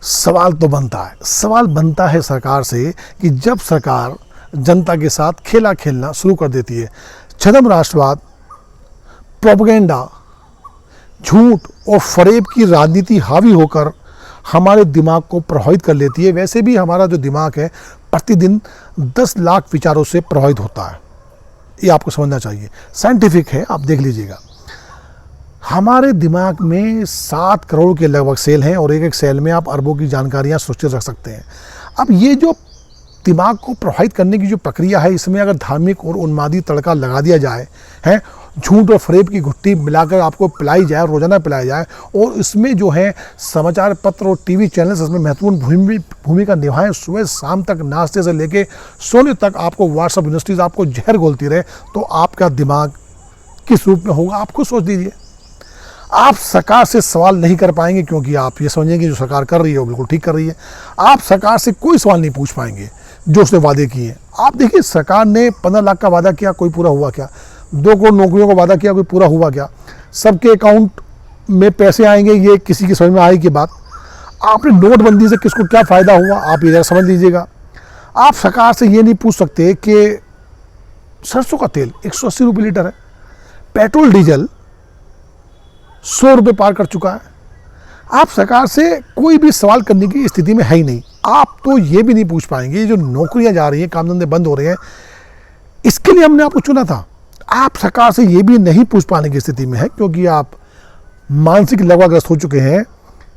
सवाल तो बनता है, सवाल बनता है सरकार से कि जब सरकार जनता के साथ खेला खेलना शुरू कर देती है, छद्म राष्ट्रवाद, प्रोपेगेंडा, झूठ और फरेब की राजनीति हावी होकर हमारे दिमाग को प्रभावित कर लेती है। वैसे भी हमारा जो दिमाग है प्रतिदिन 10 लाख विचारों से प्रभावित होता है, ये आपको समझना चाहिए, साइंटिफिक है, आप देख लीजिएगा। हमारे दिमाग में 7 करोड़ के लगभग सेल हैं और एक एक सेल में आप अरबों की जानकारियां सुरक्षित रख सकते हैं। अब ये जो दिमाग को प्रभावित करने की जो प्रक्रिया है, इसमें अगर धार्मिक और उन्मादी तड़का लगा दिया जाए, है झूठ और फरेब की घुट्टी मिलाकर आपको पिलाई जाए, रोजाना पिलाया जाए, और इसमें जो है समाचार पत्र और टीवी चैनल्स इसमें महत्वपूर्ण भूमिका निभाएं, सुबह शाम तक नाश्ते से लेके सोने तक आपको व्हाट्सएप यूनिवर्सिटीज आपको जहर घोलती रहे, तो आपका दिमाग किस रूप में होगा आप खुद सोच दीजिए। आप सरकार से सवाल नहीं कर पाएंगे क्योंकि आप ये समझेंगे जो सरकार कर रही है वो बिल्कुल ठीक कर रही है। आप सरकार से कोई सवाल नहीं पूछ पाएंगे जो उसने वादे किए। आप देखिए, सरकार ने 15 लाख का वादा किया, कोई पूरा हुआ क्या? 2 करोड़ नौकरियों का वादा किया, कोई पूरा हुआ क्या? सबके अकाउंट में पैसे आएंगे, ये किसी की समझ में आएगी बात? आपने नोटबंदी से किसको क्या फ़ायदा हुआ, आप इधर समझ लीजिएगा। आप सरकार से ये नहीं पूछ सकते कि सरसों का तेल 180 रुपये लीटर है, पेट्रोल डीजल 100 रुपये पार कर चुका है। आप सरकार से कोई भी सवाल करने की स्थिति में है ही नहीं। आप तो ये भी नहीं पूछ पाएंगे, ये जो नौकरियां जा रही हैं, काम धंधे बंद हो रहे हैं, इसके लिए हमने आपको चुना था। आप सरकार से ये भी नहीं पूछ पाने की स्थिति में है क्योंकि आप मानसिक लकवाग्रस्त हो चुके हैं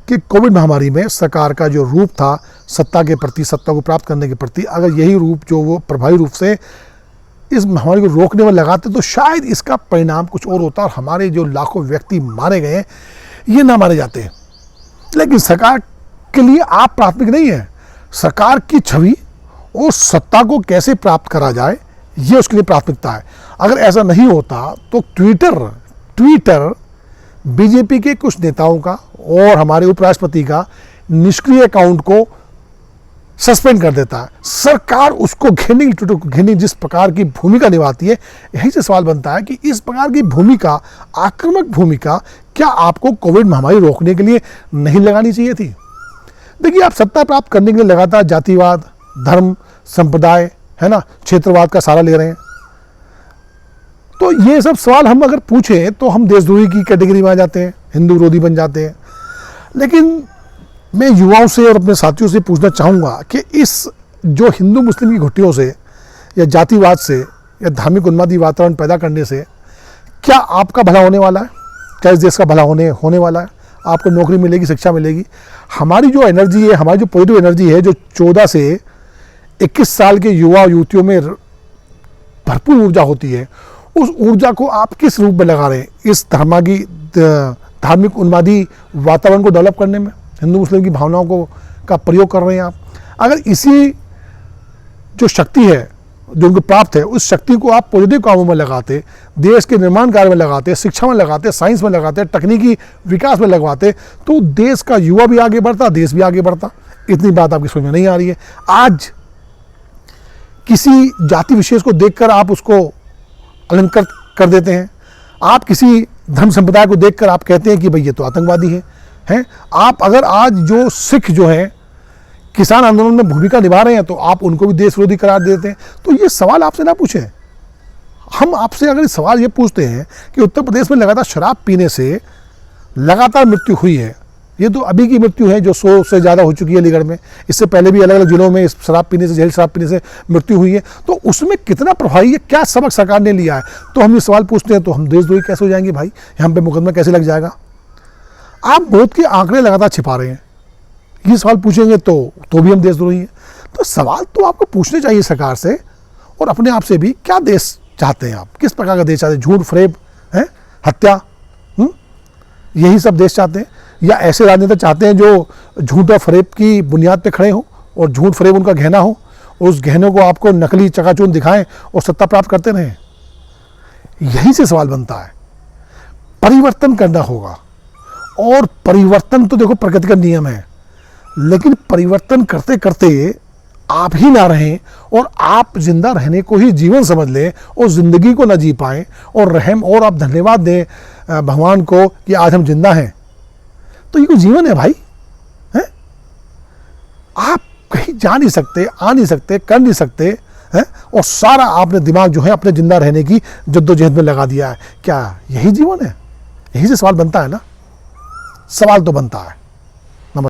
कि कोविड महामारी में सरकार का जो रूप था सत्ता के प्रति, सत्ता को प्राप्त करने के प्रति, अगर यही रूप जो वो प्रभावी रूप से इस महामारी को रोकने में लगाते तो शायद इसका परिणाम कुछ और होता और हमारे जो लाखों व्यक्ति मारे गए ये ना मारे जाते। लेकिन सरकार के लिए आप प्राथमिक नहीं है। सरकार की छवि और सत्ता को कैसे प्राप्त करा जाए ये उसके लिए प्राथमिकता है। अगर ऐसा नहीं होता तो ट्विटर बीजेपी के कुछ नेताओं का और हमारे उपराष्ट्रपति का निष्क्रिय अकाउंट को सस्पेंड कर देता है। सरकार उसको घेरने जिस प्रकार की भूमिका निभाती है, यही से सवाल बनता है कि इस प्रकार की भूमिका, आक्रामक भूमिका, क्या आपको कोविड महामारी रोकने के लिए नहीं लगानी चाहिए थी? देखिए, आप सत्ता प्राप्त करने के लिए लगातार जातिवाद, धर्म, संप्रदाय, है ना, क्षेत्रवाद का सहारा ले रहे हैं। तो ये सब सवाल हम अगर पूछें तो हम देशद्रोही की कैटेगरी में आ जाते हैं, हिंदू विरोधी बन जाते हैं। लेकिन मैं युवाओं से और अपने साथियों से पूछना चाहूँगा कि इस जो हिंदू मुस्लिम की घुट्टियों से या जातिवाद से या धार्मिक उन्मादी वातावरण पैदा करने से क्या आपका भला होने वाला है? क्या इस देश का भला होने वाला है? आपको नौकरी मिलेगी, शिक्षा मिलेगी? हमारी जो एनर्जी है, हमारी जो पॉजिटिव एनर्जी है, जो 14 से 21 साल के युवा युवतियों में भरपूर ऊर्जा होती है, उस ऊर्जा को आप किस रूप में लगा रहे हैं? इस धार्मिक उन्मादी वातावरण को डेवलप करने में, हिंदू मुस्लिम की भावनाओं का प्रयोग कर रहे हैं आप। अगर इसी जो शक्ति है जो उनको प्राप्त है, उस शक्ति को आप पॉजिटिव कामों में लगाते, देश के निर्माण कार्य में लगाते, शिक्षा में लगाते, साइंस में लगाते, तकनीकी विकास में लगवाते, तो देश का युवा भी आगे बढ़ता, देश भी आगे बढ़ता। इतनी बात आपकी समझ में नहीं आ रही है। आज किसी जाति विशेष को देखकर आप उसको अलंकृत कर देते हैं। आप किसी धर्म संप्रदाय को देखकर आप कहते हैं कि भाई ये तो आतंकवादी हैं। आप अगर आज जो सिख जो हैं किसान आंदोलन में भूमिका निभा रहे हैं तो आप उनको भी देश विरोधी करार देते हैं। तो ये सवाल आपसे ना पूछें। हम आपसे अगर सवाल ये पूछते हैं कि उत्तर प्रदेश में लगातार शराब पीने से लगातार मृत्यु हुई है, ये तो अभी की मृत्यु है जो 100 से ज़्यादा हो चुकी है अलीगढ़ में, इससे पहले भी अलग अलग जिलों में इस शराब पीने से, जहरीली शराब पीने से मृत्यु हुई है, तो उसमें कितना प्रभावी है, क्या सबक सरकार ने लिया है? तो हम ये सवाल पूछते हैं तो हम देशद्रोही कैसे हो जाएंगे भाई? हम पे मुकदमा कैसे लग जाएगा? आप मौत के आंकड़े लगातार छिपा रहे हैं, ये सवाल पूछेंगे तो भी हम देशद्रोही हैं। तो सवाल तो आपको पूछने चाहिए सरकार से और अपने आप से भी, क्या देश चाहते हैं आप? किस प्रकार का देश चाहते हैं? झूठ, फरेब, है, हत्या, यही सब देश चाहते हैं? या ऐसे राजनेता चाहते हैं जो झूठ और फरेब की बुनियाद पे खड़े हों और झूठ फरेब उनका गहना हो, उस गहनों को आपको नकली चकाचौंध दिखाएं और सत्ता प्राप्त करते रहें? यही से सवाल बनता है। परिवर्तन करना होगा और परिवर्तन तो देखो प्रकृति का नियम है, लेकिन परिवर्तन करते करते आप ही ना रहें और आप जिंदा रहने को ही जीवन समझ लें और ज़िंदगी को ना जी पाएं और रहम और आप धन्यवाद दें भगवान को कि आज हम जिंदा हैं, तो ये कोई जीवन है भाई? है जा नहीं सकते, आ नहीं सकते, कर नहीं सकते हैं, और सारा आपने दिमाग जो है अपने जिंदा रहने की जद्दोजहद में लगा दिया है। क्या यही जीवन है? यही से सवाल बनता है ना, सवाल तो बनता है।